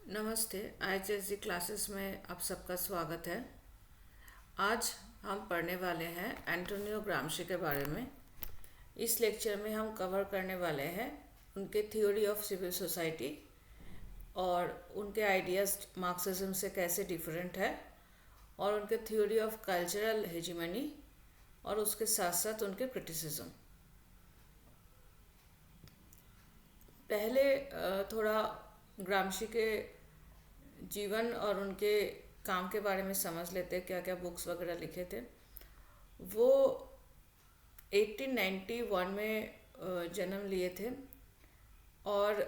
नमस्ते। IHSG classes में आप सबका स्वागत है। आज हम पढ़ने वाले हैं एंटोनियो ग्रामशी के बारे में। इस लेक्चर में हम कवर करने वाले हैं उनके थ्योरी ऑफ सिविल सोसाइटी और उनके आइडियाज़ मार्क्सिज्म से कैसे डिफरेंट है, और उनके थ्योरी ऑफ कल्चरल हेजिमनी और उसके साथ साथ उनके क्रिटिसिज्म। पहले थोड़ा ग्रामशी के जीवन और उनके काम के बारे में समझ लेते, क्या क्या बुक्स वगैरह लिखे थे। वो 1891 में जन्म लिए थे और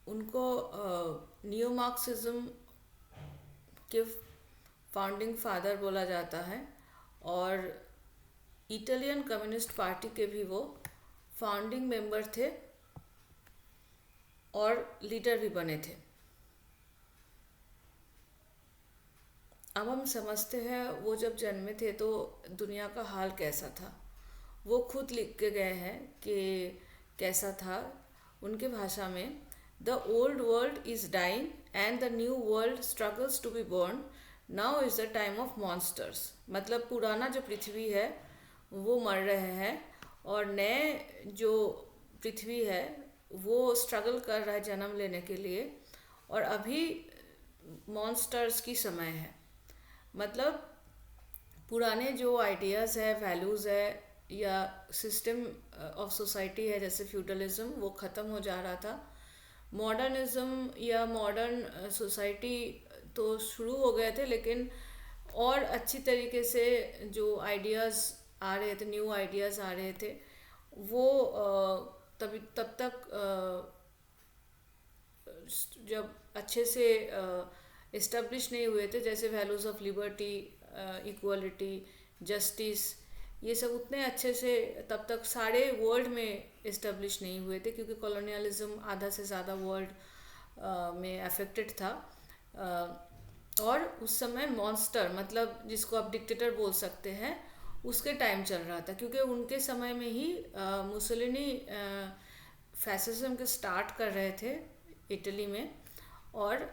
उनको न्यू मार्क्सिज्म के फाउंडिंग फादर बोला जाता है और इटालियन कम्युनिस्ट पार्टी के भी वो फाउंडिंग मेंबर थे और लीडर भी बने थे। अब हम समझते हैं वो जब जन्मे थे तो दुनिया का हाल कैसा था। वो खुद लिख के गए हैं कि कैसा था। उनके भाषा में, the old world is dying and the new world struggles to be born, now is the time of monsters. मतलब पुराना जो पृथ्वी है वो मर रहे हैं और नए जो पृथ्वी है वो स्ट्रगल कर रहा है जन्म लेने के लिए, और अभी मॉन्स्टर्स की समय है। मतलब पुराने जो आइडियाज़ है, वैल्यूज़ है या सिस्टम ऑफ सोसाइटी है जैसे फ्यूडलिज्म, वो ख़त्म हो जा रहा था। मॉडर्निज्म या मॉडर्न सोसाइटी तो शुरू हो गए थे, लेकिन और अच्छी तरीके से जो आइडियाज़ आ रहे थे, न्यू आइडियाज़ आ रहे थे, वो तब तक जब अच्छे से इस्टेब्लिश नहीं हुए थे, जैसे values of liberty, equality, justice, ये सब उतने अच्छे से तब तक सारे वर्ल्ड में इस्टेब्लिश नहीं हुए थे, क्योंकि कॉलोनियलिज्म आधा से ज़्यादा वर्ल्ड में अफेक्टेड था। और उस समय मॉन्स्टर, मतलब जिसको आप डिक्टेटर बोल सकते हैं, उसके टाइम चल रहा था, क्योंकि उनके समय में ही मुसोलिनी फैसिज्म के स्टार्ट कर रहे थे इटली में। और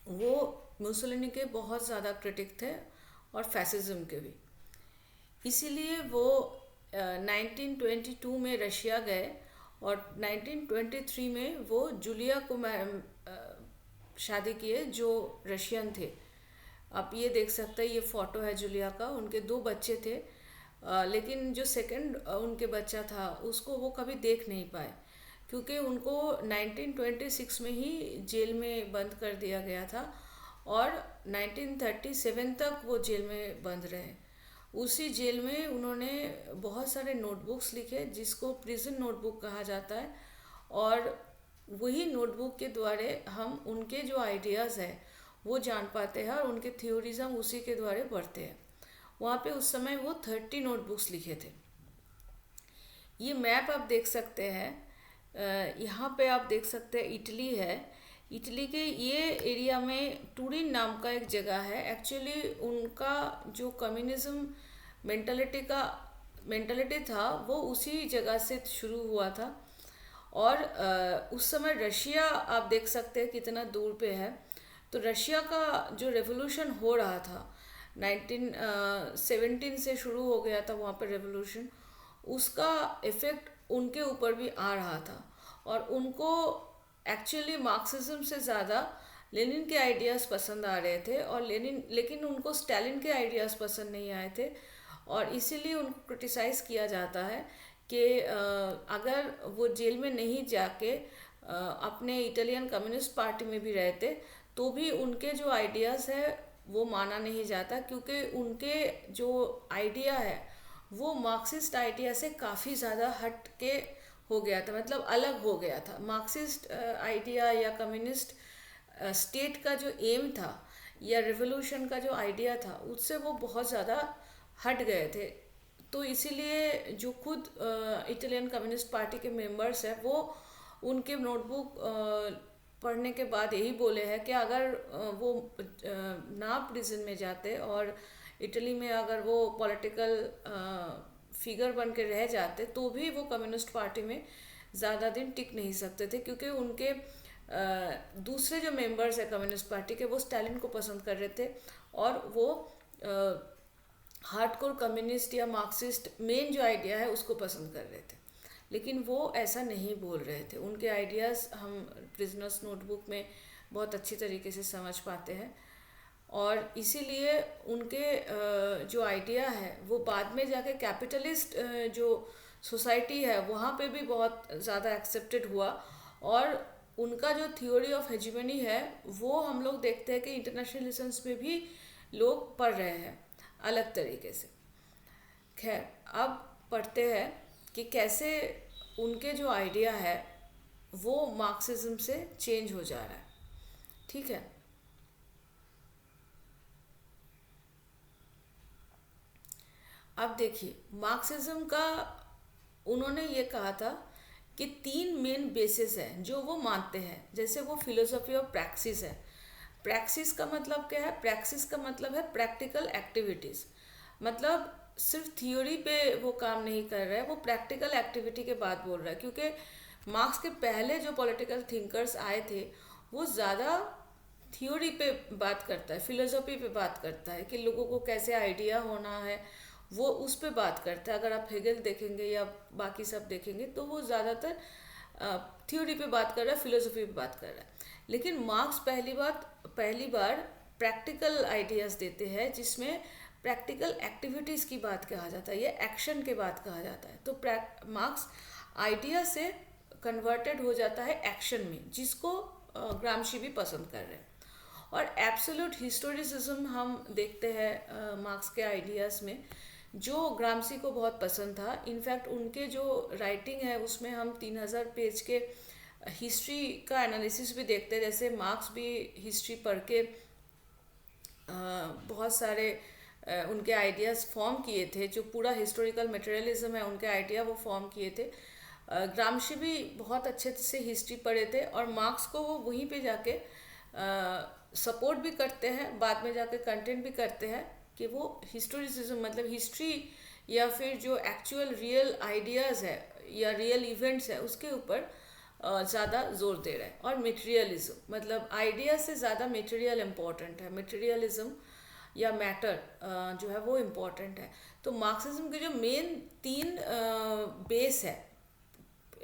वो मुसोलिनी के बहुत ज़्यादा क्रिटिक थे और फैसिज्म के भी। इसीलिए वो 1922 में रशिया गए और 1923 में वो जूलिया को शादी किए, जो रशियन थे। आप ये देख सकते हैं, ये फ़ोटो है जूलिया का। उनके दो बच्चे थे, लेकिन जो सेकंड उनके बच्चा था उसको वो कभी देख नहीं पाए, क्योंकि उनको 1926 में ही जेल में बंद कर दिया गया था और 1937 तक वो जेल में बंद रहे। उसी जेल में उन्होंने बहुत सारे नोटबुक्स लिखे, जिसको प्रिजन नोटबुक कहा जाता है, और वही नोटबुक के द्वारा हम उनके जो आइडियाज़ हैं वो जान पाते हैं और उनके थ्योरीज हम उसी के द्वारा पढ़ते हैं। वहाँ पे उस समय वो 30 नोटबुक्स लिखे थे। ये मैप आप देख सकते हैं, यहाँ पे आप देख सकते हैं इटली है। इटली के ये एरिया में टूरिन नाम का एक जगह है। एक्चुअली उनका जो कम्युनिज्म मेंटलिटी था वो उसी जगह से शुरू हुआ था। और उस समय रशिया आप देख सकते हैं कितना दूर पे है। तो रशिया का जो रेवोल्यूशन हो रहा था 1917 से शुरू हो गया था वहाँ पर रेवोल्यूशन, उसका इफ़ेक्ट उनके ऊपर भी आ रहा था। और उनको एक्चुअली मार्क्सिज्म से ज़्यादा लेनिन के आइडियाज़ पसंद आ रहे थे, और लेकिन उनको स्टालिन के आइडियाज़ पसंद नहीं आए थे। और इसीलिए उनको क्रिटिसाइज़ किया जाता है कि अगर वो जेल में नहीं जाके अपने इटालियन कम्युनिस्ट पार्टी में भी रहते तो भी उनके जो आइडियाज़ है वो माना नहीं जाता, क्योंकि उनके जो आइडिया है वो मार्क्सिस्ट आइडिया से काफ़ी ज़्यादा हट के हो गया था, मतलब अलग हो गया था। मार्क्सिस्ट आइडिया या कम्युनिस्ट स्टेट का जो एम था या रिवोल्यूशन का जो आइडिया था उससे वो बहुत ज़्यादा हट गए थे। तो इसीलिए जो खुद इटालियन कम्युनिस्ट पार्टी के मेंबर्स हैं वो उनके नोटबुक पढ़ने के बाद यही बोले हैं कि अगर वो ना प्रिजन में जाते और इटली में अगर वो पॉलिटिकल फिगर बन के रह जाते तो भी वो कम्युनिस्ट पार्टी में ज़्यादा दिन टिक नहीं सकते थे, क्योंकि उनके दूसरे जो मेंबर्स है कम्युनिस्ट पार्टी के वो स्टालिन को पसंद कर रहे थे, और वो हार्डकोर कम्युनिस्ट या मार्क्सिस्ट मेन जो आइडिया है उसको पसंद कर रहे थे। लेकिन वो ऐसा नहीं बोल रहे थे। उनके आइडियाज़ हम प्रिजनर्स नोटबुक में बहुत अच्छी तरीके से समझ पाते हैं, और इसीलिए उनके जो आइडिया है वो बाद में जाके कैपिटलिस्ट जो सोसाइटी है वहाँ पे भी बहुत ज़्यादा एक्सेप्टेड हुआ, और उनका जो थ्योरी ऑफ हेजिमनी है वो हम लोग देखते हैं कि इंटरनेशनल रिलेशंस में भी लोग पढ़ रहे हैं अलग तरीके से। खैर, अब पढ़ते हैं कि कैसे उनके जो आइडिया है वो मार्क्सिज्म से चेंज हो जा रहा है। ठीक है, अब देखिए मार्क्सिज्म का उन्होंने ये कहा था कि 3 मेन बेसिस हैं जो वो मानते हैं। जैसे वो फिलोसफी ऑफ प्रैक्सिस है। प्रैक्सिस का मतलब क्या है? प्रैक्सिस का मतलब है प्रैक्टिकल एक्टिविटीज़। मतलब सिर्फ थ्योरी पे वो काम नहीं कर रहा है, वो प्रैक्टिकल एक्टिविटी के बाद बोल रहा है। क्योंकि मार्क्स के पहले जो पॉलिटिकल थिंकर्स आए थे वो ज़्यादा थ्योरी पे बात करता है, फिलोसफी पे बात करता है कि लोगों को कैसे आइडिया होना है, वो उस पे बात करता है। अगर आप हेगल देखेंगे या बाकी सब देखेंगे तो वो ज़्यादातर थ्योरी पे बात कर रहा है, फिलोसफी पे बात कर रहा है। लेकिन मार्क्स पहली बार प्रैक्टिकल आइडियाज़ देते हैं, जिसमें प्रैक्टिकल एक्टिविटीज़ की बात कहा जाता है या एक्शन के बात कहा जाता है। तो मार्क्स आइडिया से कन्वर्टेड हो जाता है एक्शन में, जिसको ग्रामशी भी पसंद कर रहे हैं। और एब्सोल्यूट हिस्टोरिसिज्म हम देखते हैं मार्क्स के आइडियाज़ में, जो ग्रामशी को बहुत पसंद था। इनफैक्ट उनके जो राइटिंग है उसमें हम 3000 पेज के हिस्ट्री का एनालिसिस भी देखते हैं। जैसे मार्क्स भी हिस्ट्री पढ़ के बहुत सारे उनके आइडियाज़ फॉर्म किए थे। जो पूरा हिस्टोरिकल मटेरियलिज्म है उनके आइडिया वो फॉर्म किए थे। ग्रामशी भी बहुत अच्छे से हिस्ट्री पढ़े थे, और मार्क्स को वो वहीं पे जाके सपोर्ट भी करते हैं, बाद में जाके कंटेंट भी करते हैं कि वो हिस्टोरिसिज्म मतलब हिस्ट्री या फिर जो एक्चुअल रियल आइडियाज़ है या रियल इवेंट्स है उसके ऊपर ज़्यादा जोर दे रहे हैं। और मटेरियलिज्म मतलब आइडिया से ज़्यादा मटेरियल इम्पॉर्टेंट है, मटेरियलिज्म या मैटर जो है वो इम्पॉर्टेंट है। तो मार्क्सिज्म के जो मेन 3 बेस है,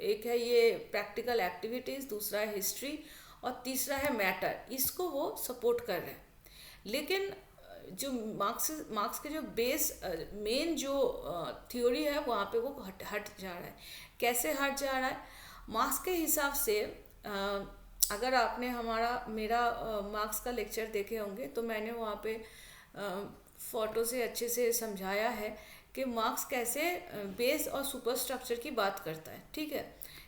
एक है ये प्रैक्टिकल एक्टिविटीज़, दूसरा है हिस्ट्री, और तीसरा है मैटर। इसको वो सपोर्ट कर रहे हैं। लेकिन जो मार्क्स के जो बेस मेन जो थ्योरी है वहाँ पे वो हट जा रहा है। कैसे हट जा रहा है? मार्क्स के हिसाब से अगर आपने मेरा मार्क्स का लेक्चर देखे होंगे तो मैंने वहाँ पे फ़ोटो से अच्छे से समझाया है कि मार्क्स कैसे बेस और सुपर स्ट्रक्चर की बात करता है। ठीक है,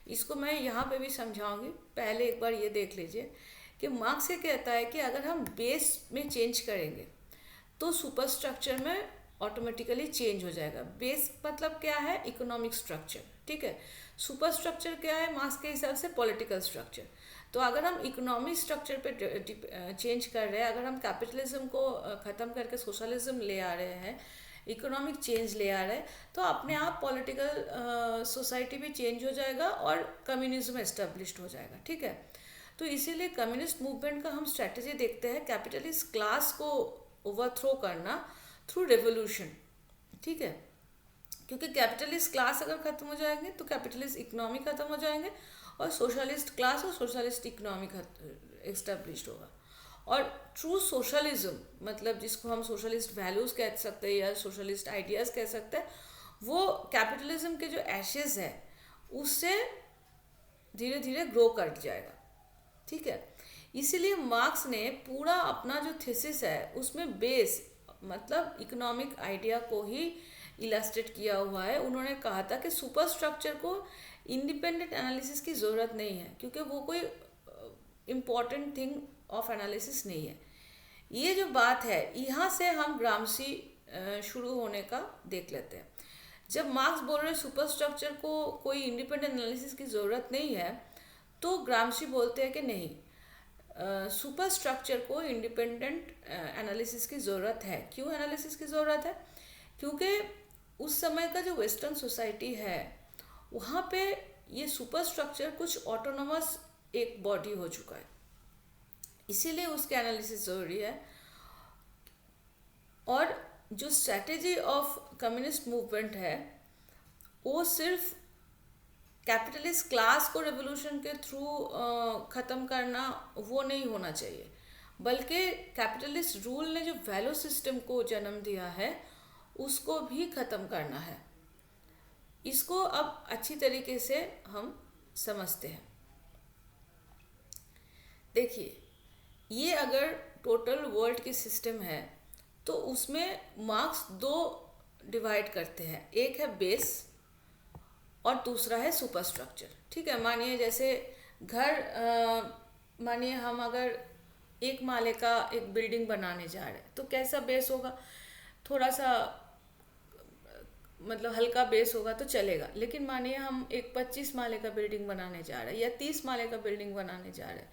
इसको मैं यहाँ पे भी समझाऊंगी। पहले एक बार ये देख लीजिए कि मार्क्स ये कहता है कि अगर हम बेस में चेंज करेंगे तो सुपर स्ट्रक्चर में ऑटोमेटिकली चेंज हो जाएगा। बेस मतलब क्या है? Economic structure. ठीक है, सुपर स्ट्रक्चर क्या है मार्क्स के हिसाब से? Political structure. तो अगर हम इकोनॉमिक स्ट्रक्चर पे चेंज कर रहे हैं, अगर हम कैपिटलिज्म को ख़त्म करके सोशलिज्म ले आ रहे हैं, इकोनॉमिक चेंज ले आ रहे हैं, तो अपने आप पॉलिटिकल सोसाइटी भी चेंज हो जाएगा और कम्युनिज्म एस्टेब्लिश्ड हो जाएगा। ठीक है, तो इसीलिए कम्युनिस्ट मूवमेंट का हम स्ट्रेटजी देखते हैं कैपिटलिस्ट क्लास को ओवरथ्रो करना थ्रू रेवोल्यूशन। ठीक है, क्योंकि कैपिटलिस्ट क्लास अगर ख़त्म हो जाएंगे तो कैपिटलिस्ट इकोनॉमी ख़त्म हो जाएंगे, और सोशलिस्ट क्लास और सोशलिस्ट इकोनॉमी एस्टेब्लिश्ड होगा। और ट्रू सोशलिज्म मतलब जिसको हम सोशलिस्ट वैल्यूज़ कह सकते हैं या सोशलिस्ट आइडियाज़ कह सकते हैं, वो कैपिटलिज्म के जो एशेज़ है उससे धीरे धीरे ग्रो कर जाएगा। ठीक है, इसीलिए मार्क्स ने पूरा अपना जो थीसिस है उसमें बेस मतलब इकोनॉमिक आइडिया को ही इलस्ट्रेट किया हुआ है। उन्होंने कहा था कि सुपर स्ट्रक्चर को इंडिपेंडेंट एनालिसिस की ज़रूरत नहीं है, क्योंकि वो कोई इम्पॉर्टेंट थिंग ऑफ एनालिसिस नहीं है। ये जो बात है यहाँ से हम ग्रामशी शुरू होने का देख लेते हैं। जब मार्क्स बोल रहे हैं सुपर स्ट्रक्चर को कोई इंडिपेंडेंट एनालिसिस की ज़रूरत नहीं है, तो ग्रामशी बोलते हैं कि नहीं, सुपर स्ट्रक्चर को इंडिपेंडेंट एनालिसिस की ज़रूरत है। क्यों एनालिसिस की ज़रूरत है? क्योंकि उस समय का जो वेस्टर्न सोसाइटी है वहाँ पे ये सुपर स्ट्रक्चर कुछ ऑटोनोमस एक बॉडी हो चुका है, इसीलिए उसके एनालिसिस जरूरी है। और जो स्ट्रैटेजी ऑफ कम्युनिस्ट मूवमेंट है वो सिर्फ कैपिटलिस्ट क्लास को रेवोल्यूशन के थ्रू ख़त्म करना वो नहीं होना चाहिए, बल्कि कैपिटलिस्ट रूल ने जो वैल्यू सिस्टम को जन्म दिया है उसको भी ख़त्म करना है। इसको अब अच्छी तरीके से हम समझते हैं। देखिए, ये अगर टोटल वर्ल्ड की सिस्टम है तो उसमें मार्क्स दो डिवाइड करते हैं, एक है बेस और दूसरा है सुपर स्ट्रक्चर। ठीक है, मानिए जैसे घर, मानिए हम अगर एक माले का एक बिल्डिंग बनाने जा रहे हैं तो कैसा बेस होगा, थोड़ा सा मतलब हल्का बेस होगा तो चलेगा। लेकिन मानिए हम एक 25 माले का बिल्डिंग बनाने जा रहे हैं या 30 माले का बिल्डिंग बनाने जा रहे हैं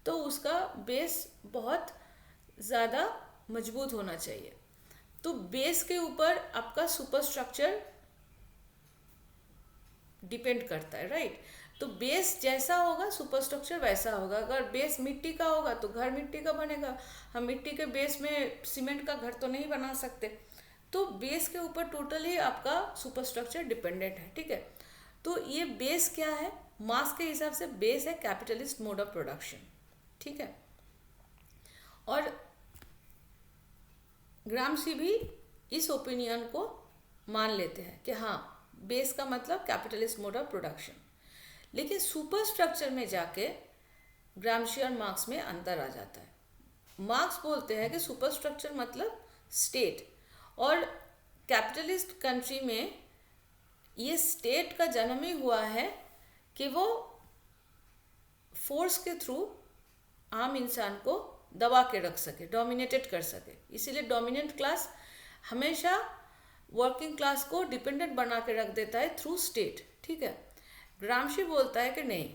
तो उसका बेस बहुत ज़्यादा मजबूत होना चाहिए। तो बेस के ऊपर आपका सुपर स्ट्रक्चर डिपेंड करता है, राइट। तो बेस जैसा होगा सुपर स्ट्रक्चर वैसा होगा। अगर बेस मिट्टी का होगा तो घर मिट्टी का बनेगा। हम मिट्टी के बेस में सीमेंट का घर तो नहीं बना सकते। तो बेस के ऊपर टोटली आपका सुपर स्ट्रक्चर डिपेंडेंट है। ठीक है, तो ये बेस क्या है, मार्क्स के हिसाब से बेस है कैपिटलिस्ट मोड ऑफ प्रोडक्शन। ठीक है, और ग्रामशी भी इस ओपिनियन को मान लेते हैं कि हाँ, बेस का मतलब कैपिटलिस्ट मोड ऑफ प्रोडक्शन। लेकिन सुपर स्ट्रक्चर में जाके ग्रामशी और मार्क्स में अंतर आ जाता है। मार्क्स बोलते हैं कि सुपर स्ट्रक्चर मतलब स्टेट, और कैपिटलिस्ट कंट्री में ये स्टेट का जन्म ही हुआ है कि वो फोर्स के थ्रू आम इंसान को दबा के रख सके, डोमिनेटेड कर सके। इसीलिए डोमिनेंट क्लास हमेशा वर्किंग क्लास को डिपेंडेंट बना के रख देता है थ्रू स्टेट। ठीक है, ग्रामशी बोलता है कि नहीं,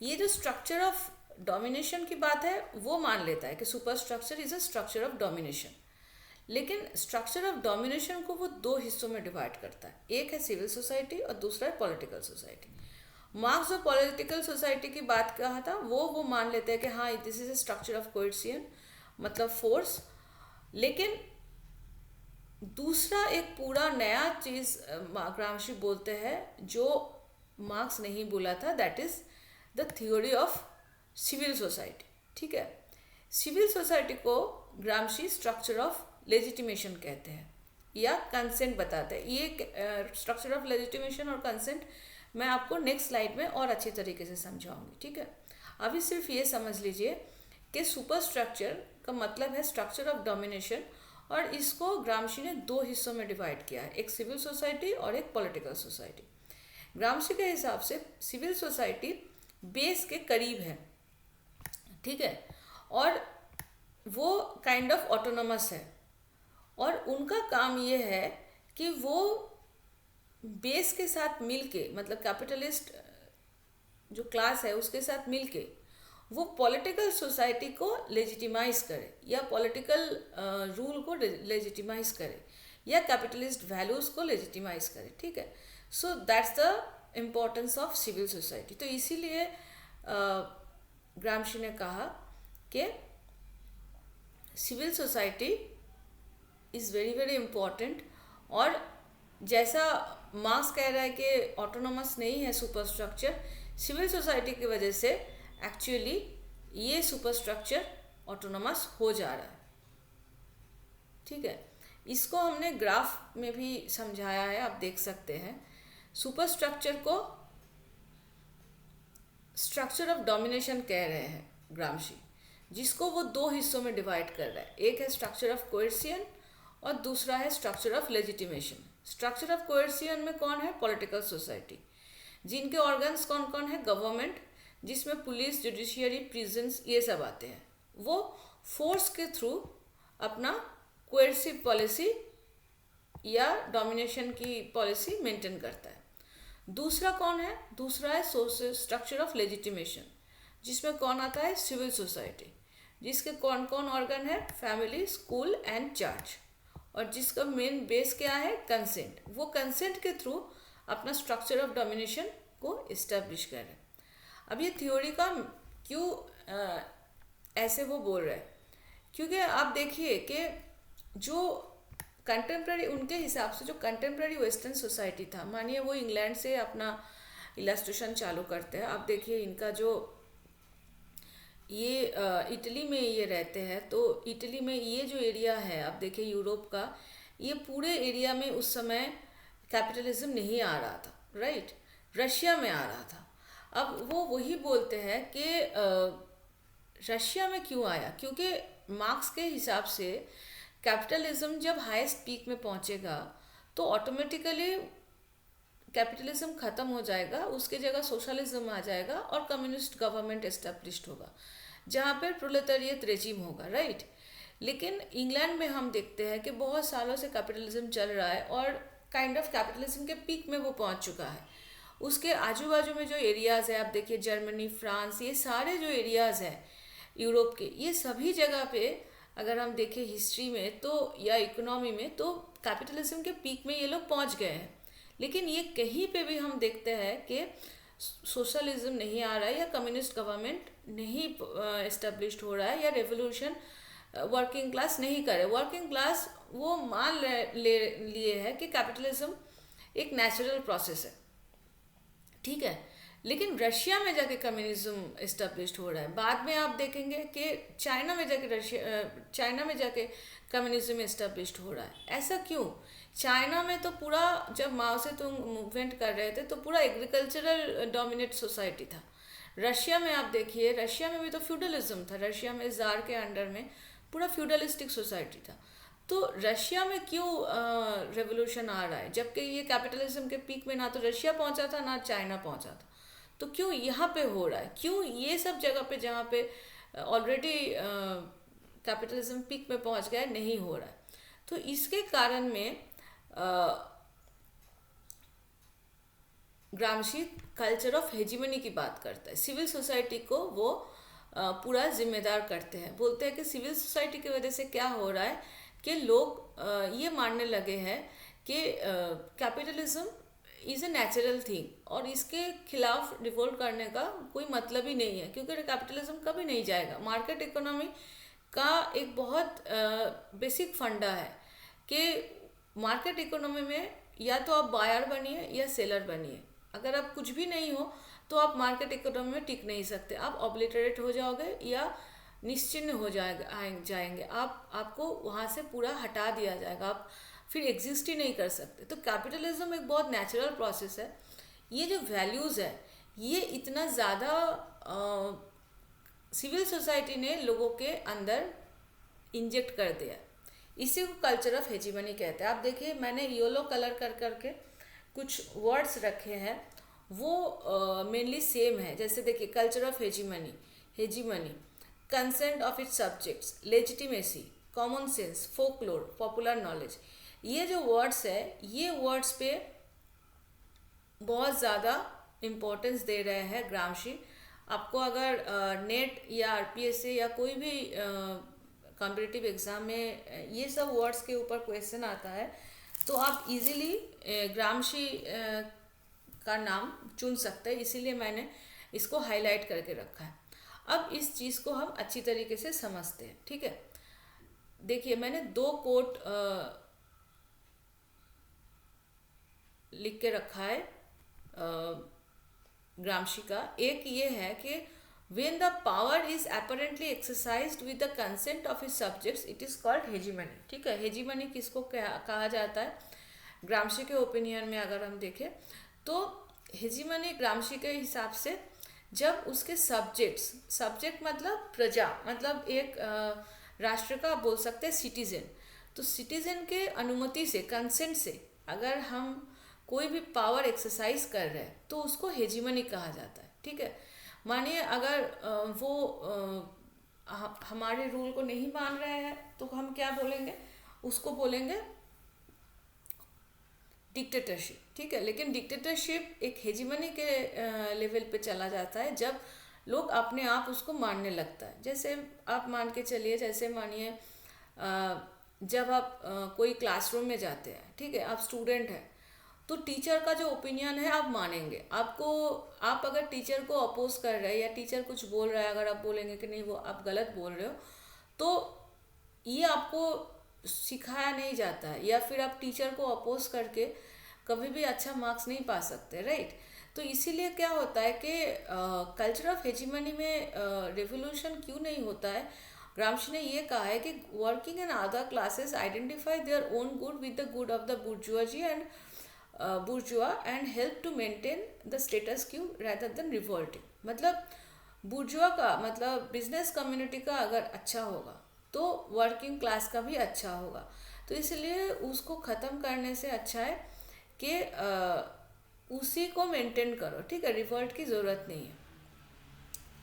ये जो स्ट्रक्चर ऑफ डोमिनेशन की बात है वो मान लेता है कि super structure is a structure of domination. लेकिन स्ट्रक्चर ऑफ डोमिनेशन को वो दो हिस्सों में डिवाइड करता है, एक है सिविल सोसाइटी और दूसरा है पॉलिटिकल सोसाइटी। मार्क्स जो पॉलिटिकल सोसाइटी की बात कहा था वो मान लेते हैं कि हाँ, this is a structure of coercion मतलब फोर्स। लेकिन दूसरा एक पूरा नया चीज़ ग्रामशी बोलते हैं जो मार्क्स नहीं बोला था, that is the theory of civil society. ठीक है, सिविल सोसाइटी को ग्रामशी स्ट्रक्चर ऑफ लेजिटिमेशन कहते हैं या कंसेंट बताते हैं। ये स्ट्रक्चर ऑफ लेजिटिमेशन और कंसेंट मैं आपको नेक्स्ट स्लाइड में और अच्छे तरीके से समझाऊंगी। ठीक है, अभी सिर्फ ये समझ लीजिए कि सुपर स्ट्रक्चर का मतलब है स्ट्रक्चर ऑफ डोमिनेशन, और इसको ग्रामशी ने दो हिस्सों में डिवाइड किया है, एक सिविल सोसाइटी और एक पॉलिटिकल सोसाइटी। ग्रामशी के हिसाब से सिविल सोसाइटी बेस के करीब है। ठीक है, और वो काइंड ऑफ ऑटोनोमस है, और उनका काम ये है कि वो बेस के साथ मिलके, मतलब कैपिटलिस्ट जो क्लास है उसके साथ मिलके वो पॉलिटिकल सोसाइटी को लेजिटिमाइज करे या पॉलिटिकल रूल को लेजिटिमाइज करे या कैपिटलिस्ट वैल्यूज़ को लेजिटिमाइज करे। ठीक है, so that's the importance of civil society. तो इसीलिए ग्रामशी ने कहा कि civil society is very very important. और जैसा मार्क्स कह रहा है कि ऑटोनोमस नहीं है सुपर स्ट्रक्चर, सिविल सोसाइटी की वजह से एक्चुअली ये सुपर स्ट्रक्चर ऑटोनोमस हो जा रहा है। ठीक है, इसको हमने ग्राफ में भी समझाया है, आप देख सकते हैं। सुपर स्ट्रक्चर को स्ट्रक्चर ऑफ डोमिनेशन कह रहे हैं ग्रामशी, जिसको वो दो हिस्सों में डिवाइड कर रहा है, एक है स्ट्रक्चर ऑफ कोएर्सियन और दूसरा है structure of legitimation. Structure of coercion में कौन है, पॉलिटिकल सोसाइटी, जिनके ऑर्गन्स कौन कौन है, गवर्नमेंट, जिसमें पुलिस, जुडिशियरी, प्रिजन्स ये सब आते हैं। वो फोर्स के थ्रू अपना कोएर्सिव पॉलिसी या डोमिनेशन की पॉलिसी मेंटेन करता है। दूसरा कौन है, दूसरा है सोशल स्ट्रक्चर ऑफ लेजिटिमेशन, जिसमें कौन आता है, सिविल सोसाइटी, जिसके कौन कौन ऑर्गन है, फैमिली, स्कूल एंड चर्च। और जिसका मेन बेस क्या है, कंसेंट। वो कंसेंट के थ्रू अपना स्ट्रक्चर ऑफ डोमिनेशन को इस्टेब्लिश कर रहे हैं। अब ये थ्योरी का क्यों ऐसे वो बोल रहे हैं, क्योंकि आप देखिए कि जो कंटेम्प्रेरी, उनके हिसाब से जो कंटेम्प्रेरी वेस्टर्न सोसाइटी था, मानिए वो इंग्लैंड से अपना इलस्ट्रेशन चालू करते हैं। आप देखिए इनका जो ये इटली में ये रहते हैं, तो इटली में ये जो एरिया है, आप देखिए यूरोप का, ये पूरे एरिया में उस समय कैपिटलिज्म नहीं आ रहा था, राइट। रशिया में आ रहा था। अब वो वही बोलते हैं कि रशिया में क्यों आया, क्योंकि मार्क्स के हिसाब से कैपिटलिज्म जब हाईएस्ट पीक में पहुंचेगा तो ऑटोमेटिकली कैपिटलिज्म खत्म हो जाएगा, उसके जगह सोशलिज्म आ जाएगा और कम्युनिस्ट गवर्नमेंट एस्टेब्लिश्ड होगा जहाँ पर प्रोलेटारिएट रेजिम होगा, राइट। लेकिन इंग्लैंड में हम देखते हैं कि बहुत सालों से कैपिटलिज्म चल रहा है और काइंड ऑफ कैपिटलिज्म के पीक में वो पहुंच चुका है। उसके आजू बाजू में जो एरियाज़ है, आप देखिए जर्मनी, फ्रांस, ये सारे जो एरियाज़ हैं यूरोप के, ये सभी जगह पे अगर हम देखें हिस्ट्री में तो या इकोनॉमी में, तो कैपिटलिज्म के पीक में ये लोग पहुंच गए हैं। लेकिन ये कहीं पे भी हम देखते हैं कि सोशलिज्म नहीं आ रहा है या कम्युनिस्ट गवर्नमेंट नहीं एस्टेब्लिश्ड हो रहा है या रेवोल्यूशन वर्किंग क्लास नहीं करे। वर्किंग क्लास वो मान ले लिए है कि कैपिटलिज्म एक नेचुरल प्रोसेस है, ठीक है। लेकिन रशिया में जाके कम्युनिज्म एस्टेब्लिश्ड हो रहा है। बाद में आप देखेंगे कि चाइना में जाके कम्युनिज्म एस्टेब्लिश्ड हो रहा है। ऐसा क्यों? चाइना में तो पूरा, जब माओ से तुम मूवमेंट कर रहे थे तो पूरा एग्रीकल्चरल डोमिनेट सोसाइटी था। रशिया में आप देखिए, रशिया में भी तो फ्यूडलिज्म था। रशिया में जार के अंडर में पूरा फ्यूडलिस्टिक सोसाइटी था। तो रशिया में क्यों रेवोल्यूशन आ रहा है, जबकि ये कैपिटलिज्म के पीक में ना तो रशिया पहुंचा था ना चाइना पहुंचा था। तो क्यों यहाँ पे हो रहा है? क्यों ये सब जगह पे जहाँ पे ऑलरेडी कैपिटलिज्म पीक में पहुंच गया है नहीं हो रहा है? तो इसके कारण में ग्रामशी कल्चर ऑफ हेजिमनी की बात करता है। सिविल सोसाइटी को वो पूरा जिम्मेदार करते हैं। बोलते हैं कि सिविल सोसाइटी की वजह से क्या हो रहा है कि लोग ये मानने लगे हैं कि capitalism is a natural thing और इसके खिलाफ रिवोल्ट करने का कोई मतलब ही नहीं है, क्योंकि कैपिटलिज्म कभी नहीं जाएगा। मार्केट इकोनॉमी का एक बहुत बेसिक फंडा है कि मार्केट इकोनॉमी में या तो आप बायर बनिए या सेलर बनिए। अगर आप कुछ भी नहीं हो तो आप मार्केट इकोनॉमी में टिक नहीं सकते। आप ऑब्लिटरेट हो जाओगे या निश्चिन्ह हो जाएंगे। आपको वहाँ से पूरा हटा दिया जाएगा, आप फिर एग्जिस्ट ही नहीं कर सकते। तो कैपिटलिज्म एक बहुत नेचुरल प्रोसेस है। ये जो वैल्यूज़ है ये इतना ज़्यादा सिविल सोसाइटी ने लोगों के अंदर इंजेक्ट कर दिया। इसी को कल्चर ऑफ हेजिमनी कहते हैं। आप देखिए मैंने येलो कलर कर करके कुछ वर्ड्स रखे हैं, वो मेनली सेम है। जैसे देखिए culture of hegemony, consent of its subjects, legitimacy, common sense, folklore, popular knowledge. ये जो वर्ड्स है ये वर्ड्स पे बहुत ज़्यादा इम्पोर्टेंस दे रहे हैं ग्रामशी। आपको अगर नेट या आरपीएससी या कोई भी कॉम्पिटिटिव एग्ज़ाम में ये सब वर्ड्स के ऊपर क्वेश्चन आता है तो आप इजीली ग्रामशी का नाम चुन सकते हैं। इसीलिए मैंने इसको हाईलाइट करके रखा है। अब इस चीज़ को हम अच्छी तरीके से समझते हैं, ठीक है। देखिए मैंने 2 कोट लिख के रखा है ग्रामशी का। एक ये है कि when the power is apparently exercised with the consent of his subjects it is called hegemony, ठीक है। हेजिमनी किसको कहा जाता है? ग्रामशी के ओपिनियन में अगर हम देखें तो हेजिमनी ग्रामशी के हिसाब से जब उसके सब्जेक्ट मतलब प्रजा, मतलब एक राष्ट्र का बोल सकते हैं सिटीजन। तो सिटीजन के अनुमति से, कंसेंट से अगर हम कोई भी पावर एक्सरसाइज कर रहे हैं तो उसको हेजिमनी कहा जाता है, ठीक है। मानिए अगर वो हमारे रूल को नहीं मान रहे हैं तो हम क्या बोलेंगे? उसको बोलेंगे डिक्टेटरशिप, ठीक है। लेकिन डिक्टेटरशिप एक हेजिमनी के लेवल पे चला जाता है जब लोग अपने आप उसको मानने लगता है। जैसे आप मान के चलिए, जैसे मानिए जब आप कोई क्लासरूम में जाते हैं, ठीक है, आप स्टूडेंट हैं, तो टीचर का जो ओपिनियन है आप मानेंगे। आपको, आप अगर टीचर को अपोज कर रहे हैं या टीचर कुछ बोल रहा है, अगर आप बोलेंगे कि नहीं वो आप गलत बोल रहे हो, तो ये आपको सिखाया नहीं जाता है, या फिर आप टीचर को अपोज करके कभी भी अच्छा मार्क्स नहीं पा सकते, राइट। तो इसीलिए क्या होता है कि कल्चर ऑफ हेजिमनी में रेवोल्यूशन क्यों नहीं होता है। ग्रामशी ने ये कहा है कि working and other classes identify their own good with the good of the bourgeoisie and bourgeois and help to maintain the status quo rather than revolting. मतलब बुर्जुआ का मतलब बिजनेस कम्युनिटी का अगर अच्छा होगा तो वर्किंग क्लास का भी अच्छा होगा। तो इसलिए उसको ख़त्म करने से अच्छा है कि उसी को मेंटेन करो, ठीक है, रिवोल्ट की ज़रूरत नहीं है।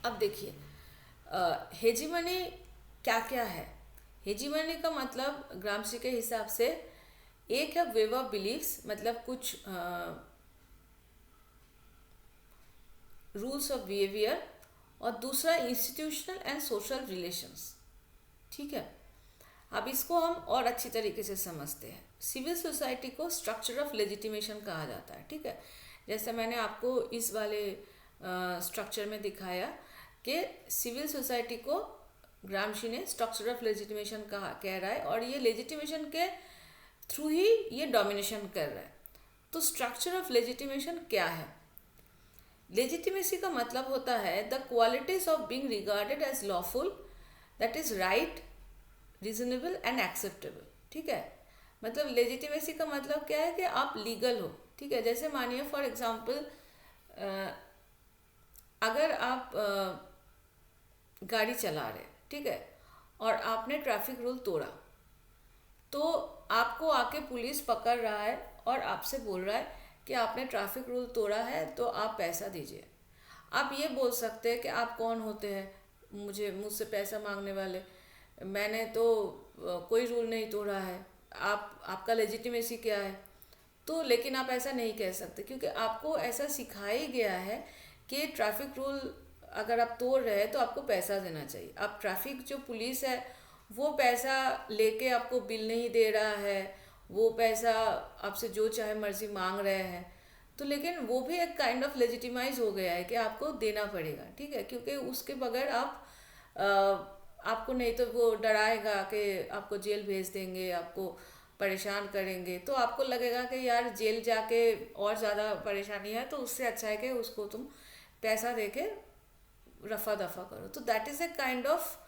अब देखिए हेजिमनी क्या क्या है। हेजिमनी का मतलब ग्रामशी के हिसाब से एक है वेव ऑफ बिलीव्स, मतलब कुछ रूल्स ऑफ बिहेवियर, और दूसरा इंस्टीट्यूशनल एंड सोशल रिलेशंस, ठीक है। अब इसको हम और अच्छी तरीके से समझते हैं। सिविल सोसाइटी को स्ट्रक्चर ऑफ लेजिटिमेशन कहा जाता है, ठीक है। जैसे मैंने आपको इस वाले स्ट्रक्चर में दिखाया कि सिविल सोसाइटी को ग्रामशी ने स्ट्रक्चर ऑफ लेजिटिमेशन कहा कह रहा है, और ये लेजिटिमेशन के थ्रू ही ये डोमिनेशन कर रहा है। तो स्ट्रक्चर ऑफ लेजिटिमेशन क्या है। लेजिटिमेसी का मतलब होता है the qualities of being regarded as lawful, that is right, reasonable and acceptable, ठीक है। मतलब लेजिटिमेसी का मतलब क्या है कि आप लीगल हो, ठीक है। जैसे मानिए फॉर एग्जांपल अगर आप गाड़ी चला रहे, ठीक है, और आपने ट्रैफिक रूल तोड़ा, तो आपको आके पुलिस पकड़ रहा है और आपसे बोल रहा है कि आपने ट्रैफिक रूल तोड़ा है तो आप पैसा दीजिए। आप ये बोल सकते हैं कि आप कौन होते हैं मुझसे पैसा मांगने वाले, मैंने तो कोई रूल नहीं तोड़ा है, आपका लेजिटिमेसी क्या है। तो लेकिन आप ऐसा नहीं कह सकते, क्योंकि आपको ऐसा सिखाया ही गया है कि ट्रैफिक रूल अगर आप तोड़ रहे हैं तो आपको पैसा देना चाहिए। अब ट्रैफिक जो पुलिस है वो पैसा लेके आपको बिल नहीं दे रहा है, वो पैसा आपसे जो चाहे मर्जी मांग रहे हैं, तो लेकिन वो भी एक काइंड ऑफ लेजिटिमाइज हो गया है कि आपको देना पड़ेगा, ठीक है। क्योंकि उसके बगैर आपको नहीं तो वो डराएगा कि आपको जेल भेज देंगे, आपको परेशान करेंगे, तो आपको लगेगा कि यार जेल जाके और ज़्यादा परेशानी है, तो उससे अच्छा है कि उसको तुम पैसा दे के रफा दफा करो। तो that is a kind of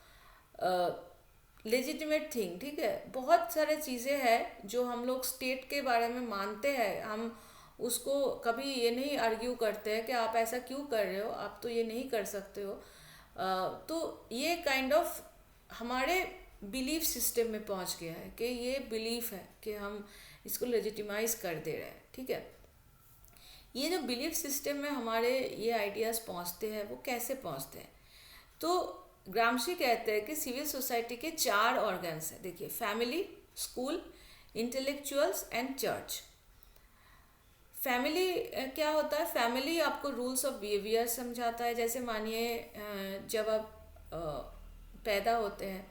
legitimate thing, ठीक है। बहुत सारे चीज़ें हैं जो हम लोग स्टेट के बारे में मानते हैं, हम उसको कभी ये नहीं आर्ग्यू करते हैं कि आप ऐसा क्यों कर रहे हो, आप तो ये नहीं कर सकते हो। तो ये काइंड ऑफ हमारे बिलीफ सिस्टम में पहुंच गया है कि ये बिलीफ है कि हम इसको लेजिटिमाइज कर दे रहे हैं, ठीक है। ये जो बिलीफ सिस्टम में हमारे ये आइडियाज़ पहुंचते हैं, वो कैसे पहुंचते हैं। तो ग्रामशी कहते हैं कि सिविल सोसाइटी के 4 ऑर्गन्स हैं। देखिए, family, school, intellectuals and church. Family क्या होता है। फैमिली आपको रूल्स ऑफ बिहेवियर समझाता है। जैसे मानिए जब आप पैदा होते हैं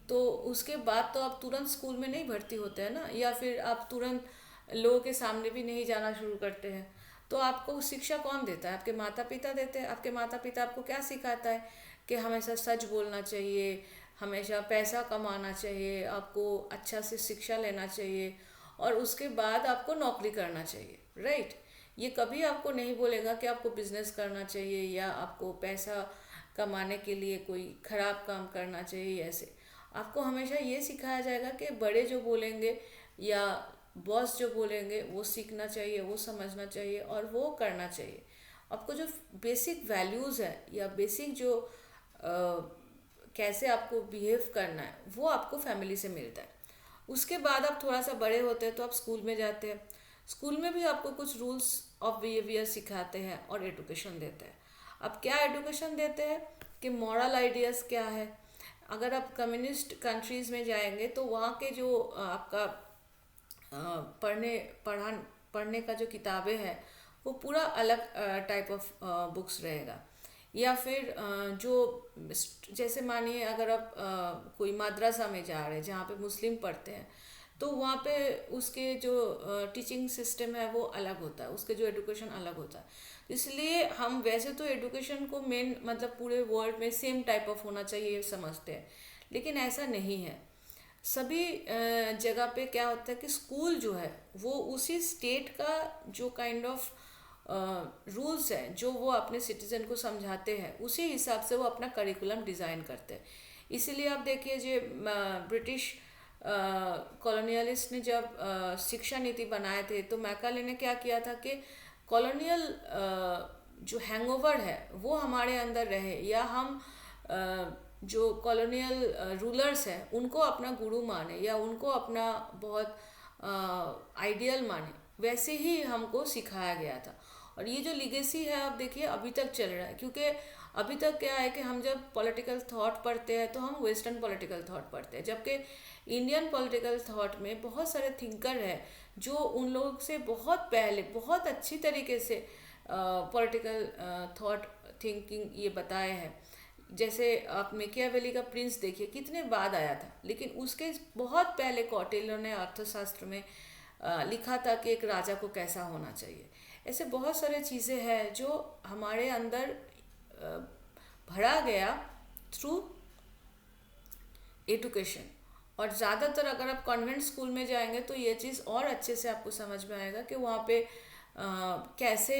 तो उसके बाद तो आप तुरंत स्कूल में नहीं भर्ती होते हैं ना, या फिर आप तुरंत लोगों के सामने भी नहीं जाना शुरू करते हैं। तो आपको शिक्षा कौन देता है, आपके माता पिता देते हैं। आपके माता पिता आपको क्या सिखाता है कि हमेशा सच बोलना चाहिए, हमेशा पैसा कमाना चाहिए, आपको अच्छा से शिक्षा लेना चाहिए, और उसके बाद आपको नौकरी करना चाहिए, राइट। ये कभी आपको नहीं बोलेगा कि आपको बिजनेस करना चाहिए या आपको पैसा कमाने के लिए कोई खराब काम करना चाहिए। ऐसे आपको हमेशा ये सिखाया जाएगा कि बड़े जो बोलेंगे या बॉस जो बोलेंगे वो सीखना चाहिए, वो समझना चाहिए और वो करना चाहिए। आपको जो बेसिक वैल्यूज़ है या बेसिक जो कैसे आपको बिहेव करना है वो आपको फैमिली से मिलता है। उसके बाद आप थोड़ा सा बड़े होते हैं तो आप स्कूल में जाते हैं। स्कूल में भी आपको कुछ रूल्स ऑफ बिहेवियर सिखाते हैं और एजुकेशन देते हैं। अब क्या एजुकेशन देते हैं कि मॉरल आइडियाज़ क्या है। अगर आप कम्युनिस्ट कंट्रीज़ में जाएंगे तो वहाँ के जो आपका पढ़ने का जो किताबें हैं वो पूरा अलग टाइप ऑफ बुक्स रहेगा। या फिर जो जैसे मानिए अगर आप कोई मदरसा में जा रहे हैं जहाँ पे मुस्लिम पढ़ते हैं, तो वहाँ पे उसके जो टीचिंग सिस्टम है वो अलग होता है, उसके जो एजुकेशन अलग होता है। इसलिए हम वैसे तो एजुकेशन को मेन मतलब पूरे वर्ल्ड में सेम टाइप ऑफ होना चाहिए ये समझते हैं, लेकिन ऐसा नहीं है। सभी जगह पे क्या होता है कि स्कूल जो है वो उसी स्टेट का जो काइंड ऑफ रूल्स हैं जो वो अपने सिटीजन को समझाते हैं, उसी हिसाब से वो अपना करिकुलम डिज़ाइन करते हैं। इसीलिए आप देखिए जो ब्रिटिश कॉलोनियलिस्ट ने जब शिक्षा नीति बनाए थे, तो मैकाले ने क्या किया था कि कॉलोनियल जो हैंगओवर है वो हमारे अंदर रहे, या हम जो कॉलोनियल रूलर्स हैं उनको अपना गुरु माने या उनको अपना बहुत आइडियल माने, वैसे ही हमको सिखाया गया था। और ये जो लिगेसी है आप देखिए अभी तक चल रहा है, क्योंकि अभी तक क्या है कि हम जब पॉलिटिकल थॉट पढ़ते हैं तो हम वेस्टर्न पॉलिटिकल थॉट पढ़ते हैं, जबकि इंडियन पॉलिटिकल थॉट में बहुत सारे थिंकर हैं जो उन लोग से बहुत पहले बहुत अच्छी तरीके से पॉलिटिकल थॉट थिंकिंग ये बताए हैं। जैसे आप मेकियावेली का प्रिंस देखिए कितने बाद आया था, लेकिन उसके बहुत पहले कौटिल्य ने अर्थशास्त्र में लिखा था कि एक राजा को कैसा होना चाहिए। ऐसे बहुत सारे चीज़ें हैं जो हमारे अंदर भरा गया थ्रू एजुकेशन। और ज़्यादातर अगर आप कॉन्वेंट स्कूल में जाएंगे तो ये चीज़ और अच्छे से आपको समझ में आएगा कि वहाँ पे कैसे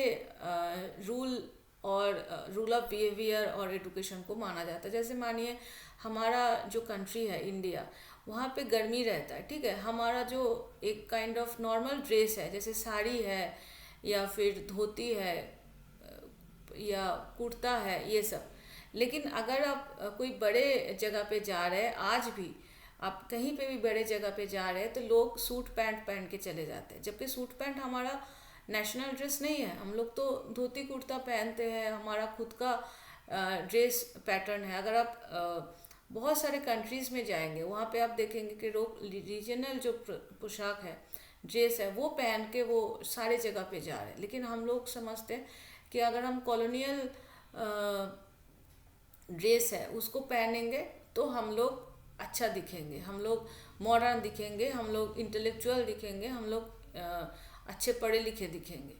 रूल और रूल ऑफ बिहेवियर और एजुकेशन को माना जाता है। जैसे मानिए हमारा जो कंट्री है इंडिया, वहाँ पे गर्मी रहता है, ठीक है, हमारा जो एक काइंड ऑफ नॉर्मल ड्रेस है जैसे साड़ी है या फिर धोती है या कुर्ता है ये सब। लेकिन अगर आप कोई बड़े जगह पे जा रहे हैं, आज भी आप कहीं पे भी बड़े जगह पे जा रहे हैं तो लोग सूट पैंट पहन के चले जाते हैं, जबकि सूट पैंट हमारा नेशनल ड्रेस नहीं है। हम लोग तो धोती कुर्ता पहनते हैं, हमारा खुद का ड्रेस पैटर्न है। अगर आप बहुत सारे कंट्रीज़ में जाएंगे वहाँ पे आप देखेंगे कि लोग रीजनल जो पोशाक है ड्रेस है वो पहन के वो सारे जगह पे जा रहे हैं। लेकिन हम लोग समझते हैं कि अगर हम कॉलोनियल ड्रेस है उसको पहनेंगे तो हम लोग अच्छा दिखेंगे, हम लोग मॉडर्न दिखेंगे, हम लोग इंटेलेक्चुअल दिखेंगे, हम लोग अच्छे पढ़े लिखे दिखेंगे।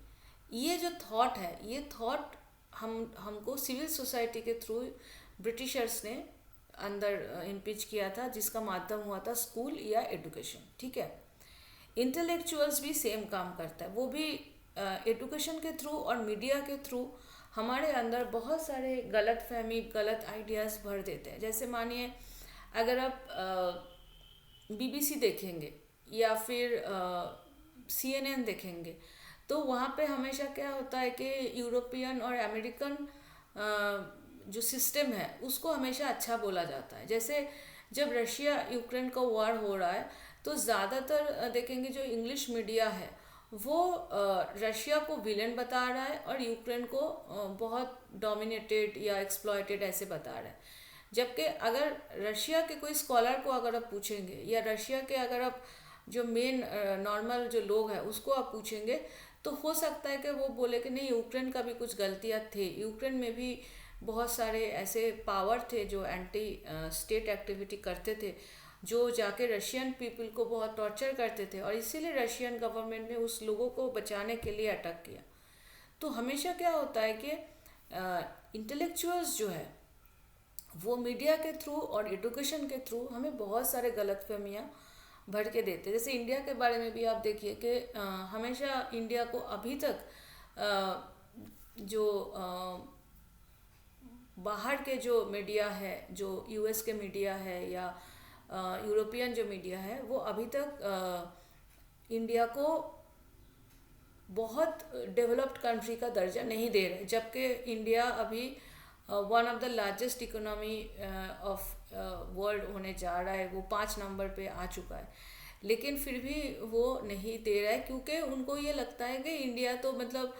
ये जो थॉट है ये थॉट हमको सिविल सोसाइटी के थ्रू ब्रिटिशर्स ने अंदर इम्पीच किया था, जिसका माध्यम हुआ था स्कूल या एजुकेशन, ठीक है। इंटेलेक्चुअल्स भी सेम काम करता है, वो भी एजुकेशन के थ्रू और मीडिया के थ्रू हमारे अंदर बहुत सारे गलत फहमी गलत आइडियाज़ भर देते हैं। जैसे मानिए अगर आप बीबीसी देखेंगे या फिर CNN देखेंगे तो वहाँ पे हमेशा क्या होता है कि यूरोपियन और अमेरिकन जो सिस्टम है उसको हमेशा अच्छा बोला जाता है। जैसे जब रशिया यूक्रेन का वॉर हो रहा है तो ज़्यादातर देखेंगे जो इंग्लिश मीडिया है वो रशिया को विलेन बता रहा है और यूक्रेन को बहुत डोमिनेटेड या एक्सप्लॉयटेड ऐसे बता रहा है। जबकि अगर रशिया के कोई स्कॉलर को अगर आप पूछेंगे या रशिया के अगर आप जो मेन नॉर्मल जो लोग हैं उसको आप पूछेंगे तो हो सकता है कि वो बोले कि नहीं यूक्रेन का भी कुछ गलतियाँ थे, यूक्रेन में भी बहुत सारे ऐसे पावर थे जो एंटी स्टेट एक्टिविटी करते थे, जो जाके रशियन पीपल को बहुत टॉर्चर करते थे और इसीलिए रशियन गवर्नमेंट ने उस लोगों को बचाने के लिए अटैक किया। तो हमेशा क्या होता है कि इंटेलेक्चुअल्स जो है वो मीडिया के थ्रू और एजुकेशन के थ्रू हमें बहुत सारे गलतफहमियाँ भर के देते। जैसे इंडिया के बारे में भी आप देखिए कि हमेशा इंडिया को अभी तक जो बाहर के जो मीडिया है, जो US के मीडिया है या यूरोपियन जो मीडिया है, वो अभी तक इंडिया को बहुत डेवलप्ड कंट्री का दर्जा नहीं दे रहे, जबकि इंडिया अभी one of the largest economy of world होने जा रहा है, वो 5 नंबर पे आ चुका है। लेकिन फिर भी वो नहीं दे रहा है क्योंकि उनको ये लगता है कि इंडिया तो मतलब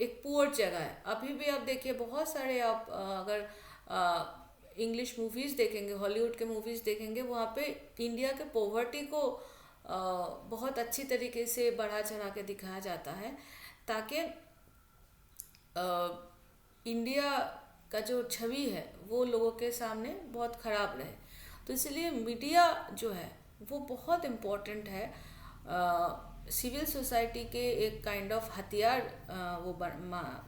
एक पुअर जगह है। अभी भी आप देखिए बहुत सारे आप अगर इंग्लिश मूवीज़ देखेंगे, हॉलीवुड के मूवीज़ देखेंगे, वहाँ पे इंडिया के पॉवर्टी को बहुत अच्छी तरीके से बढ़ा चढ़ा के दिखाया जाता है ताकि इंडिया का जो छवि है वो लोगों के सामने बहुत ख़राब रहे। तो इसलिए मीडिया जो है वो बहुत इम्पोर्टेंट है। सिविल सोसाइटी के एक काइंड ऑफ हथियार वो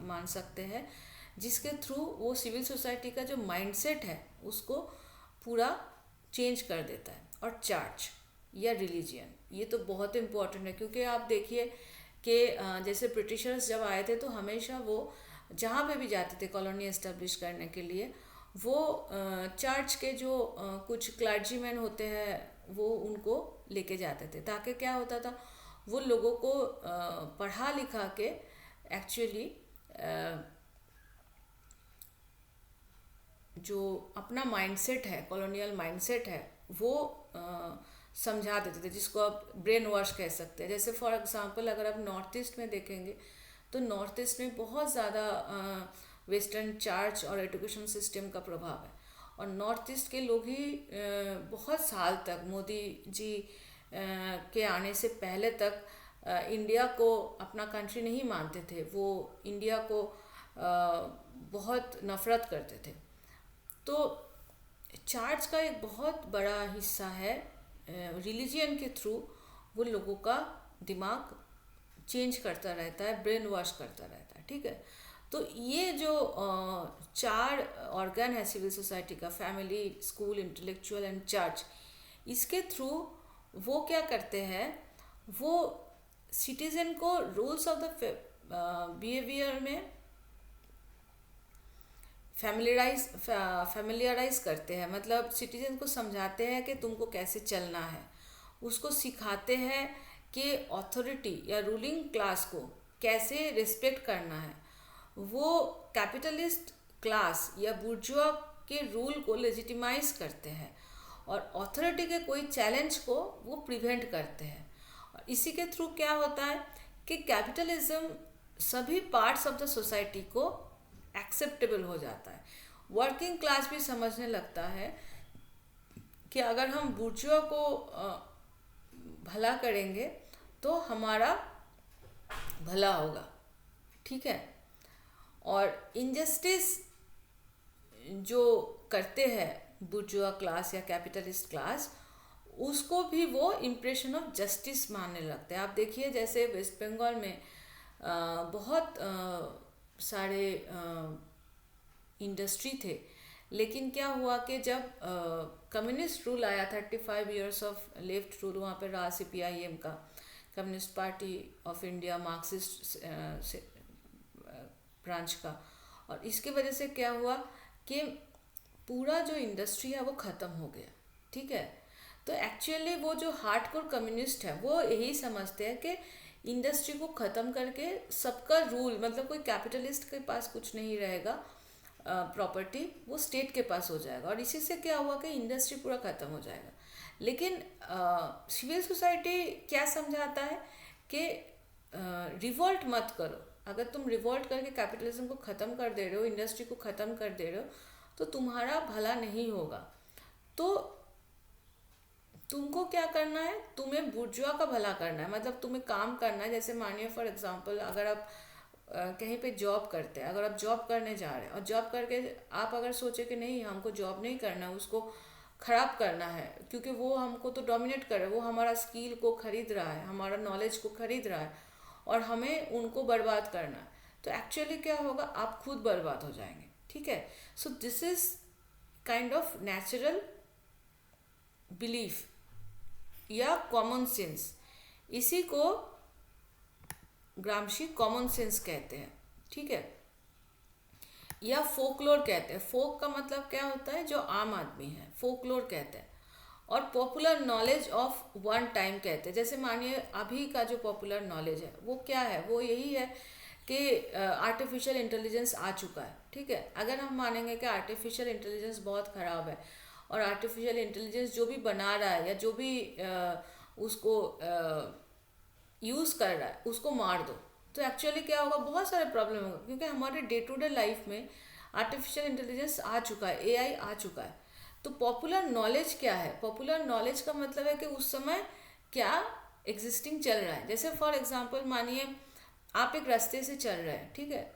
मान सकते हैं, जिसके थ्रू वो सिविल सोसाइटी का जो माइंडसेट है उसको पूरा चेंज कर देता है। और चर्च या रिलीजियन ये तो बहुत इम्पोर्टेंट है, क्योंकि आप देखिए कि जैसे ब्रिटिशर्स जब आए थे तो हमेशा वो जहाँ पे भी जाते थे कॉलोनी एस्टेब्लिश करने के लिए, वो चर्च के जो कुछ क्लर्जीमैन होते हैं वो उनको लेके जाते थे, ताकि क्या होता था वो लोगों को पढ़ा लिखा के एक्चुअली जो अपना माइंडसेट है, कॉलोनियल माइंडसेट है, वो समझा देते थे, जिसको आप ब्रेन वॉश कह सकते हैं। जैसे फॉर एग्जांपल अगर आप नॉर्थ ईस्ट में देखेंगे तो नॉर्थ ईस्ट में बहुत ज़्यादा वेस्टर्न चर्च और एजुकेशन सिस्टम का प्रभाव है। और नॉर्थ ईस्ट के लोग ही बहुत साल तक, मोदी जी के आने से पहले तक इंडिया को अपना कंट्री नहीं मानते थे। वो इंडिया को बहुत नफ़रत करते थे। तो चर्च का एक बहुत बड़ा हिस्सा है, रिलीजियन के थ्रू वो लोगों का दिमाग चेंज करता रहता है, ब्रेन वॉश करता रहता है, ठीक है। तो ये जो चार ऑर्गन है सिविल सोसाइटी का, family, school, intellectual and church, इसके थ्रू वो क्या करते हैं, वो सिटीजन को रूल्स ऑफ द बिहेवियर में फैमिलियराइज करते हैं। मतलब सिटीजन को समझाते हैं कि तुमको कैसे चलना है, उसको सिखाते हैं कि अथॉरिटी या रूलिंग क्लास को कैसे रिस्पेक्ट करना है। वो कैपिटलिस्ट क्लास या बुर्जुआ के रूल को लेजिटिमाइज करते हैं और अथॉरिटी के कोई चैलेंज को वो प्रिवेंट करते हैं। और इसी के थ्रू क्या होता है कि कैपिटलिज्म सभी पार्ट्स ऑफ द सोसाइटी को एक्सेप्टेबल हो जाता है। वर्किंग क्लास भी समझने लगता है कि अगर हम बुर्जुआ को भला करेंगे तो हमारा भला होगा, ठीक है। और इनजस्टिस जो करते हैं बुर्जुआ क्लास या कैपिटलिस्ट क्लास, उसको भी वो इम्प्रेशन ऑफ जस्टिस मानने लगते हैं। आप देखिए जैसे वेस्ट बंगाल में बहुत सारे इंडस्ट्री थे, लेकिन क्या हुआ कि जब कम्युनिस्ट रूल आया, 35 इयर्स ऑफ लेफ्ट रूल, वहाँ पे रहा CPIM का, communist party of India, Marxist branch का। और इसके वजह से क्या हुआ कि पूरा जो इंडस्ट्री है वो ख़त्म हो गया, ठीक है। तो एक्चुअली वो जो हार्डकोर कम्युनिस्ट है वो यही समझते हैं कि इंडस्ट्री को ख़त्म करके सबका रूल, मतलब कोई कैपिटलिस्ट के पास कुछ नहीं रहेगा, प्रॉपर्टी वो स्टेट के पास हो जाएगा, और इसी से क्या हुआ कि इंडस्ट्री पूरा ख़त्म हो जाएगा। लेकिन सिविल सोसाइटी क्या समझाता है कि रिवोल्ट मत करो। अगर तुम रिवोल्ट करके कैपिटलिज्म को ख़त्म कर दे रहे हो, इंडस्ट्री को ख़त्म कर दे रहे हो, तो तुम्हारा भला नहीं होगा। तो तुमको क्या करना है, तुम्हें बुर्जुआ का भला करना है, मतलब तुम्हें काम करना है। जैसे मानिए फॉर एग्जांपल अगर आप कहीं पे जॉब करते हैं, अगर आप जॉब करने जा रहे हैं और जॉब करके आप अगर सोचे कि नहीं हमको जॉब नहीं करना, उसको ख़राब करना है क्योंकि वो हमको तो डोमिनेट कर रहा है, वो हमारा स्किल को खरीद रहा है, हमारा नॉलेज को खरीद रहा है, और हमें उनको बर्बाद करना है, तो एक्चुअली क्या होगा, आप खुद बर्बाद हो जाएंगे, ठीक है। सो this is kind of natural belief या कॉमन सेंस। इसी को ग्रामशी कॉमन सेंस कहते हैं, ठीक है, या फोकलोर कहते हैं। फोक का मतलब क्या होता है, जो आम आदमी है, फोकलोर कहते हैं। और popular knowledge of one time कहते हैं। जैसे मानिए अभी का जो पॉपुलर नॉलेज है वो क्या है, वो यही है कि आर्टिफिशियल इंटेलिजेंस आ चुका है, ठीक है। अगर हम मानेंगे कि आर्टिफिशियल इंटेलिजेंस बहुत ख़राब है और आर्टिफिशियल इंटेलिजेंस जो भी बना रहा है या जो भी उसको यूज़ कर रहा है उसको मार दो, तो एक्चुअली क्या होगा, बहुत सारे प्रॉब्लम होगा, क्योंकि हमारे डे टू डे लाइफ में आर्टिफिशियल इंटेलिजेंस आ चुका है, AI आ चुका है। तो पॉपुलर नॉलेज क्या है, पॉपुलर नॉलेज का मतलब है कि उस समय क्या एग्जिस्टिंग चल रहा है। जैसे फॉर एग्जांपल मानिए आप एक रास्ते से चल रहे हैं, ठीक है।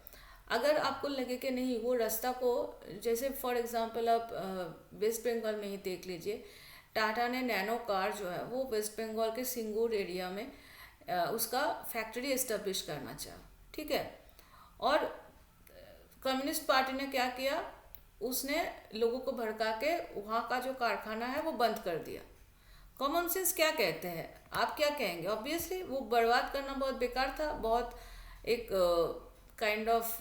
अगर आपको लगे कि नहीं वो रास्ता को, जैसे फॉर एग्जांपल आप वेस्ट बंगाल में ही देख लीजिए, टाटा ने नैनो कार जो है वो वेस्ट बंगाल के सिंगूर एरिया में उसका फैक्ट्री इस्टेब्लिश करना चाहा, ठीक है। और कम्युनिस्ट पार्टी ने क्या किया, उसने लोगों को भड़का के वहाँ का जो कारखाना है वो बंद कर दिया। कॉमन सेंस क्या कहते हैं, आप क्या कहेंगे? ऑब्वियसली वो बर्बाद करना बहुत बेकार था, बहुत एक काइंड ऑफ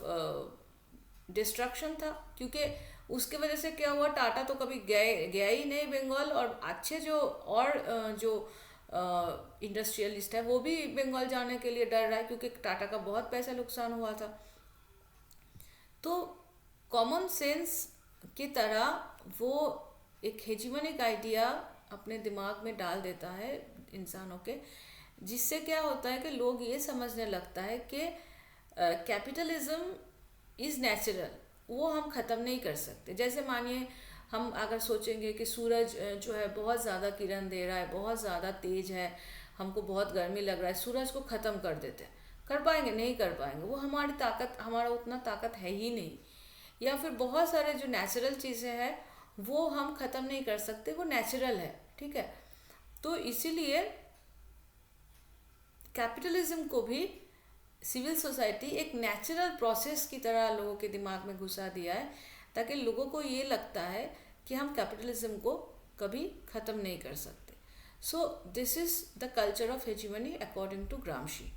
डिस्ट्रक्शन था, क्योंकि उसके वजह से क्या हुआ, टाटा तो कभी गया ही नहीं बंगाल, और अच्छे जो और जो इंडस्ट्रियलिस्ट है वो भी बंगाल जाने के लिए डर रहा है, क्योंकि टाटा का बहुत पैसा नुकसान हुआ था। तो कॉमन सेंस की तरह वो एक हेजिमोनिक आइडिया अपने दिमाग में डाल देता है इंसानों के, जिससे क्या होता है कि लोग ये समझने लगता है कि कैपिटलिज्म इज़ नेचुरल, वो हम ख़त्म नहीं कर सकते। जैसे मानिए हम अगर सोचेंगे कि सूरज जो है बहुत ज़्यादा किरण दे रहा है, बहुत ज़्यादा तेज है, हमको बहुत गर्मी लग रहा है, सूरज को ख़त्म कर देते हैं, कर पाएंगे? नहीं कर पाएंगे, वो हमारी ताकत, हमारा उतना ताकत है ही नहीं। या फिर बहुत सारे जो नेचुरल चीज़ें हैं वो हम ख़त्म नहीं कर सकते, वो नेचुरल है, ठीक है। तो इसीलिए कैपिटलिज्म को भी सिविल सोसाइटी एक नेचुरल प्रोसेस की तरह लोगों के दिमाग में घुसा दिया है, ताकि लोगों को ये लगता है कि हम कैपिटलिज्म को कभी ख़त्म नहीं कर सकते। So this is the culture of hegemony according to Gramsci.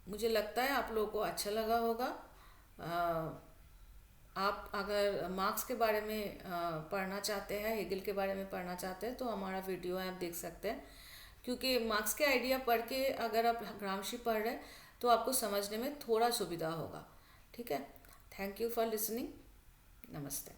मुझे लगता है आप लोगों को अच्छा लगा होगा। आप अगर मार्क्स के बारे में पढ़ना चाहते हैं, हेगल के बारे में पढ़ना चाहते हैं, तो हमारा वीडियो है, आप देख सकते हैं, क्योंकि मार्क्स के आइडिया पढ़ के अगर आप ग्रामशी पढ़ रहे हैं तो आपको समझने में थोड़ा सुविधा होगा, ठीक है। Thank you for listening. नमस्ते।